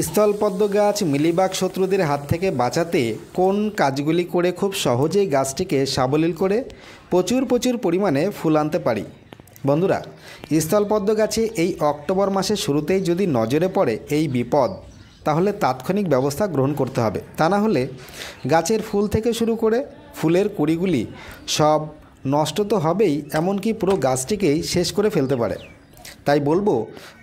স্থলপদ্ম গাছ মিলিবাগ শত্রুদের হাত থেকে বাঁচাতে কোন কাজগুলি করে খুব সহজেই গাছটিকে সাবলীল করে প্রচুর পরিমাণে ফুল আনতে পারি। বন্ধুরা, স্থলপদ্ম গাছে এই অক্টোবর মাসের শুরুতেই যদি নজরে পড়ে এই বিপদ, তাহলে তাৎক্ষণিক ব্যবস্থা গ্রহণ করতে হবে। তা না হলে গাছের ফুল থেকে শুরু করে ফুলের কুড়িগুলি সব নষ্ট তো হবেই, এমনকি পুরো গাছটিকেই শেষ করে ফেলতে পারে। তাই বলবো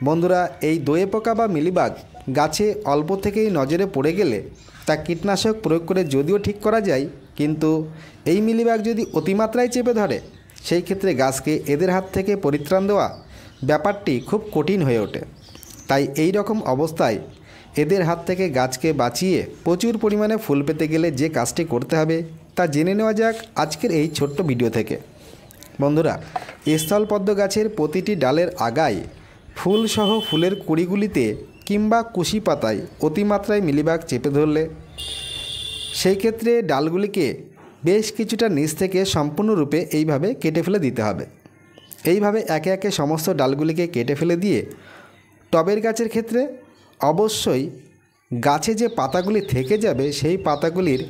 বন্ধুরা, এই দোয়ে পোকা বা মিলিবাগ গাছে অল্প থেকেই নজরে পড়ে গেলে তা কীটনাশক প্রয়োগ করে যদিও ঠিক করা যায়, কিন্তু এই মিলিবাগ যদি অতিমাত্রায় চেপে ধরে সেই ক্ষেত্রে গাছকে এদের হাত থেকে পরিত্রাণ দেওয়া ব্যাপারটি খুব কঠিন হয়ে ওঠে। তাই এই রকম অবস্থায় এদের হাত থেকে গাছকে বাঁচিয়ে প্রচুর পরিমাণে ফুল পেতে গেলে যে কাজটি করতে হবে তা জেনে নেওয়া যাক আজকের এই ছোট্ট ভিডিও থেকে। বন্ধুরা, স্থলপদ্ম গাছের প্রতিটি ডালের আগায় ফুলসহ ফুলের কুড়িগুলিতে কিংবা কুশি পাতায় অতিমাত্রায় মিলিবাগ চেপে ধরলে সেই ক্ষেত্রে ডালগুলিকে বেশ কিছুটা নিচ থেকে সম্পূর্ণরূপে এইভাবে কেটে ফেলে দিতে হবে। এইভাবে একে একে সমস্ত ডালগুলিকে কেটে ফেলে দিয়ে টবের গাছের ক্ষেত্রে অবশ্যই গাছে যে পাতাগুলি থেকে যাবে সেই পাতাগুলির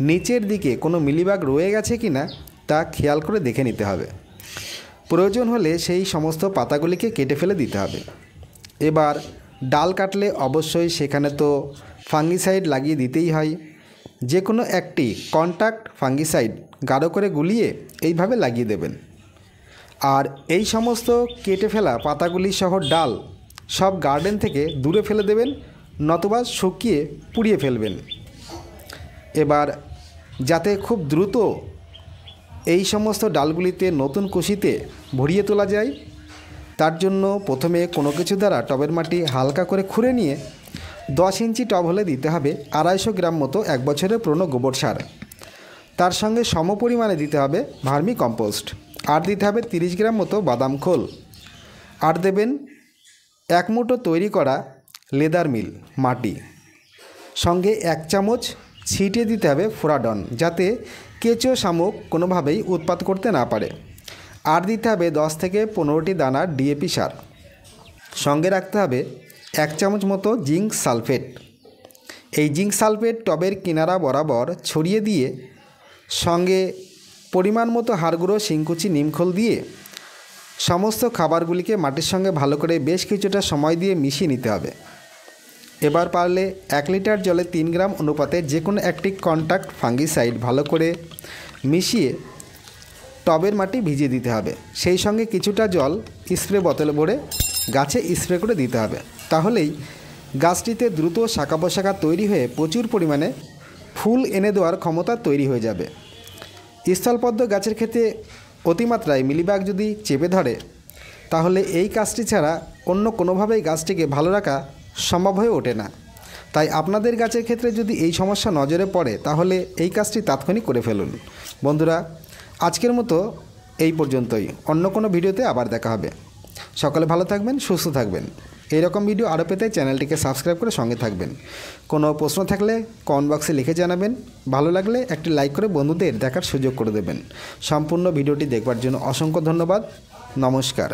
নিচের দিকে কোনো মিলিবাগ রয়ে গেছে কিনা তা খেয়াল করে দেখে নিতে হবে। প্রয়োজন হলে সেই সমস্ত পাতাগুলিকে কেটে ফেলে দিতে হবে। এবার ডাল কাটলে অবশ্যই সেখানে তো ফাঙ্গিসাইড লাগিয়ে দিতেই হয়। যে কোনো একটি কন্ট্যাক্ট ফাঙ্গিসাইড গাঢ় করে গুলিয়ে এইভাবে লাগিয়ে দেবেন। আর এই সমস্ত কেটে ফেলা পাতাগুলি সহ ডাল সব গার্ডেন থেকে দূরে ফেলে দেবেন, নতুবা শুকিয়ে পুড়িয়ে ফেলবেন। এবার যাতে খুব দ্রুত এই সমস্ত ডালগুলিতে নতুন কুশিতে ভরিয়ে তোলা যায়, তার জন্য প্রথমে কোনো কিছু দ্বারা টবের মাটি হালকা করে খুঁড়ে নিয়ে 10 ইঞ্চি টব হলে দিতে হবে 250 গ্রাম মতো 1 বছরের পুরনো গোবর সার। তার সঙ্গে সমপরিমাণে দিতে হবে ভার্মি কম্পোস্ট, আর দিতে হবে 30 গ্রাম মতো বাদাম খোল, আর দেবেন 1 মুঠো তৈরি করা লেদার মিল মাটি, সঙ্গে 1 চামচ ছিটিয়ে দিতে হবে ফোরাডন, যাতে কেঁচো শামুক কোনোভাবেই উৎপাত করতে না পারে। আর দিতে হবে 10 থেকে 15টি দানার ডিএপি সার, সঙ্গে রাখতে হবে 1 চামচ মতো জিঙ্ক সালফেট। এই জিঙ্ক সালফেট টবের কিনারা বরাবর ছড়িয়ে দিয়ে সঙ্গে পরিমাণ মতো হাড়গুঁড়ো, শিংকুচি, নিমখোল দিয়ে সমস্ত খাবারগুলিকে মাটির সঙ্গে ভালো করে বেশ কিছুটা সময় দিয়ে মিশিয়ে নিতে হবে। এবার পারলে 1 লিটার জলে 3 গ্রাম অনুপাতে যে কোনো একটি কন্ট্যাক্ট ফাঙ্গিসাইড ভালো করে মিশিয়ে টবের মাটি ভিজিয়ে দিতে হবে। সেই সঙ্গে কিছুটা জল স্প্রে বোতলে ভরে গাছে স্প্রে করে দিতে হবে। তাহলেই গাছটিতে দ্রুত শাখা প্রশাখা তৈরি হয়ে প্রচুর পরিমাণে ফুল এনে দেওয়ার ক্ষমতা তৈরি হয়ে যাবে। স্থলপদ্ম গাছের ক্ষেত্রে অতিমাত্রায় মিলিবাগ যদি চেপে ধরে তাহলে এই কাজটি ছাড়া অন্য কোনোভাবেই গাছটিকে ভালো রাখা সম্ভব হয়ে ওঠে না। তাই আপনাদের গাছের ক্ষেত্রে যদি এই সমস্যা নজরে পড়ে তাহলে এই কাজটি তাৎক্ষণিক করে ফেলুন। বন্ধুরা, আজকের মতো এই পর্যন্তই। অন্য কোনো ভিডিওতে আবার দেখা হবে। সকলে ভালো থাকবেন, সুস্থ থাকবেন। এইরকম ভিডিও আরও পেতে চ্যানেলটিকে সাবস্ক্রাইব করে সঙ্গে থাকবেন। কোনো প্রশ্ন থাকলে কমেন্ট বক্সে লিখে জানাবেন। ভালো লাগলে একটি লাইক করে বন্ধুদের দেখার সুযোগ করে দেবেন। সম্পূর্ণ ভিডিওটি দেখবার জন্য অসংখ্য ধন্যবাদ। নমস্কার।